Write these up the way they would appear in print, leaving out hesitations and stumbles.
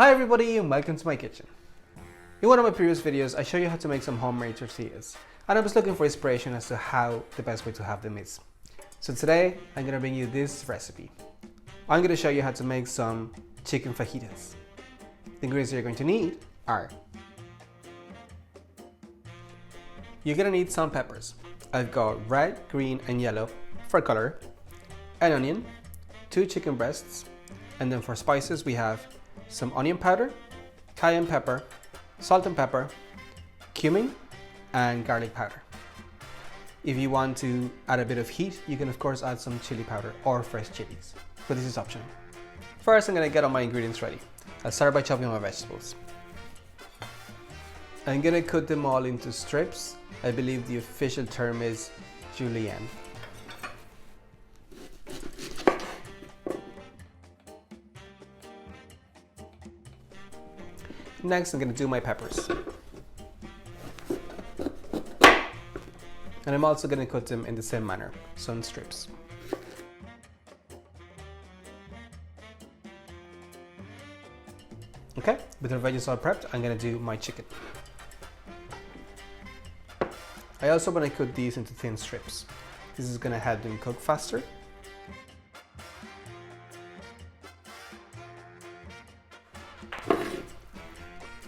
Hi everybody and welcome to my kitchen. In one of my previous videos I showed you how to make some homemade tortillas and I was looking for inspiration as to how the best way to have them is. So today I'm going to bring you this recipe. I'm going to show you how to make some chicken fajitas. The ingredients you're going to need are: you're going to need some peppers. I've got red, green and yellow for color, an onion, 2 chicken breasts, and then for spices we have some onion powder, cayenne pepper, salt and pepper, cumin, and garlic powder. If you want to add a bit of heat, you can of course add some chili powder or fresh chilies, but this is optional. First, I'm going to get all my ingredients ready. I'll start by chopping my vegetables. I'm going to cut them all into strips. I believe the official term is julienne. Next, I'm going to do my peppers. And I'm also going to cut them in the same manner, so in strips. Okay, with the veggies all prepped, I'm going to do my chicken. I also want to cut these into thin strips. This is going to help them cook faster.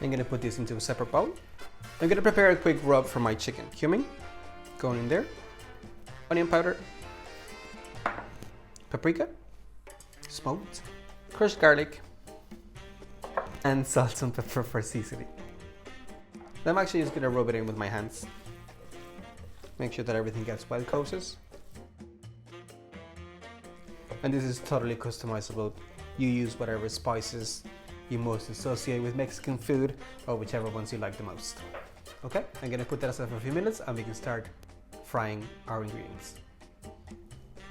I'm going to put this into a separate bowl. I'm going to prepare a quick rub for my chicken. Cumin, going in there. Onion powder. Paprika, smoked. Crushed garlic. And salt and pepper for seasoning. I'm actually just going to rub it in with my hands. Make sure that everything gets well coated. And this is totally customizable. You use whatever spices you most associate with Mexican food, or whichever ones you like the most. Okay, I'm gonna put that aside for a few minutes and we can start frying our ingredients.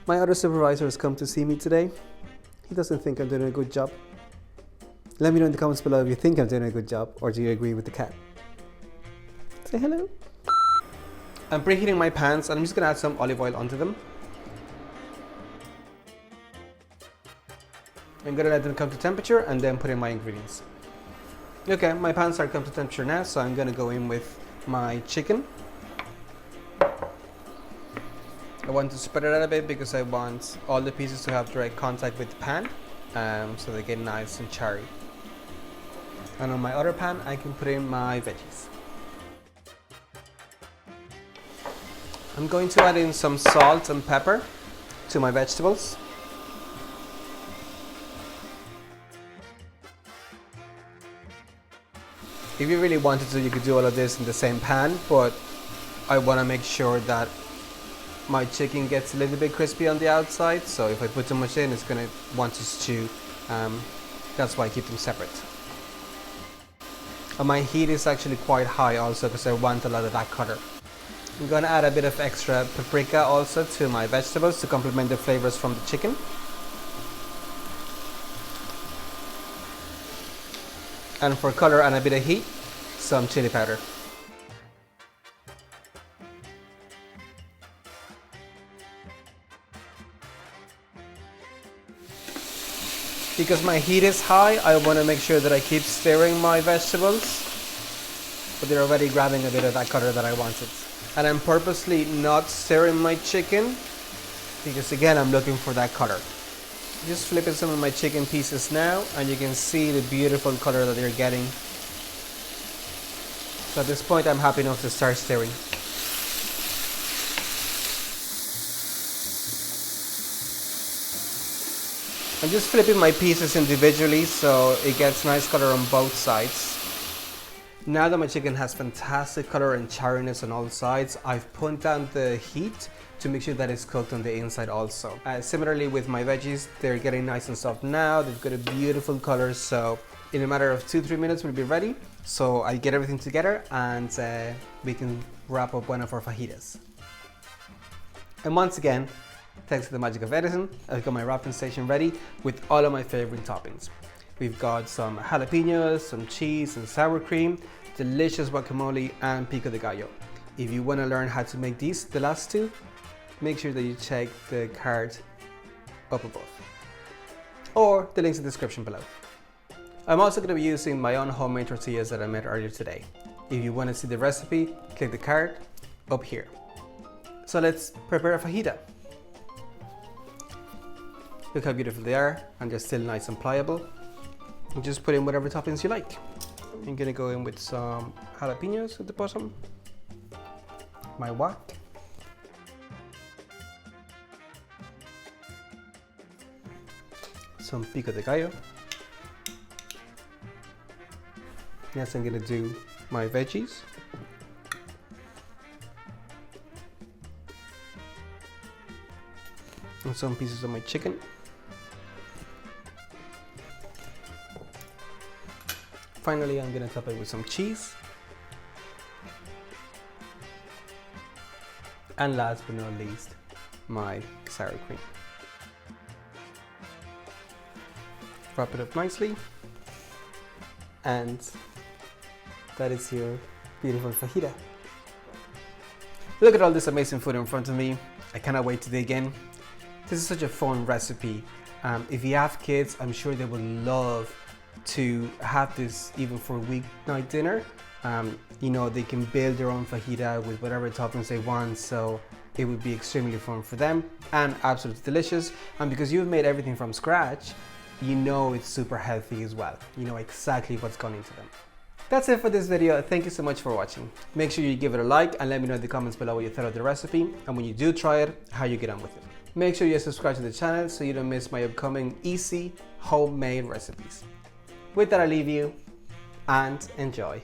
My other supervisor has come to see me today. He doesn't think I'm doing a good job. Let me know in the comments below if you think I'm doing a good job, or do you agree with the cat? Say hello. I'm preheating my pans and I'm just gonna add some olive oil onto them. I'm gonna let them come to temperature and then put in my ingredients. Okay, my pans are come to temperature now, so I'm gonna go in with my chicken. I want to spread it out a bit because I want all the pieces to have direct contact with the pan, so they get nice and charry. And on my other pan, I can put in my veggies. I'm going to add in some salt and pepper to my vegetables. If you really wanted to, you could do all of this in the same pan, but I want to make sure that my chicken gets a little bit crispy on the outside, so if I put too much in, it's going to want to stew. That's why I keep them separate. And my heat is actually quite high also because I want a lot of that color. I'm going to add a bit of extra paprika also to my vegetables to complement the flavors from the chicken. And for color and a bit of heat, some chili powder. Because my heat is high, I want to make sure that I keep stirring my vegetables, but they're already grabbing a bit of that color that I wanted. And I'm purposely not stirring my chicken because again, I'm looking for that color. Just flipping some of my chicken pieces now and you can see the beautiful color that they're getting. So at this point I'm happy enough to start stirring. I'm just flipping my pieces individually so it gets nice color on both sides. Now that my chicken has fantastic color and charriness on all sides, I've put down the heat to make sure that it's cooked on the inside also. Similarly with my veggies, they're getting nice and soft now. They've got a beautiful color, so in a matter of 2-3 minutes we'll be ready. So I get everything together and we can wrap up one of our fajitas. And once again, thanks to the magic of editing, I've got my wrapping station ready with all of my favorite toppings. We've got some jalapenos, some cheese and sour cream, delicious guacamole and pico de gallo. If you want to learn how to make these, the last two, make sure that you check the card up above or the links in the description below. I'm also going to be using my own homemade tortillas that I made earlier today. If you want to see the recipe, click the card up here. So let's prepare a fajita. Look how beautiful they are, and they're still nice and pliable. And just put in whatever toppings you like. I'm gonna go in with some jalapenos at the bottom, my wok, some pico de gallo. Next I'm gonna do my veggies. And some pieces of my chicken. Finally, I'm gonna top it with some cheese. And last but not least, my sour cream. Wrap it up nicely. And that is your beautiful fajita. Look at all this amazing food in front of me. I cannot wait to dig in. This is such a fun recipe. If you have kids, I'm sure they would love to have this even for weeknight dinner. You know, they can build their own fajita with whatever toppings they want, so it would be extremely fun for them and absolutely delicious. And because you've made everything from scratch, you know it's super healthy as well. You know exactly what's gone into them. That's it for this video. Thank you so much for watching. Make sure you give it a like and let me know in the comments below what you thought of the recipe, and when you do try it, how you get on with it. Make sure you subscribe to the channel so you don't miss my upcoming easy homemade recipes. With that, I leave you and enjoy.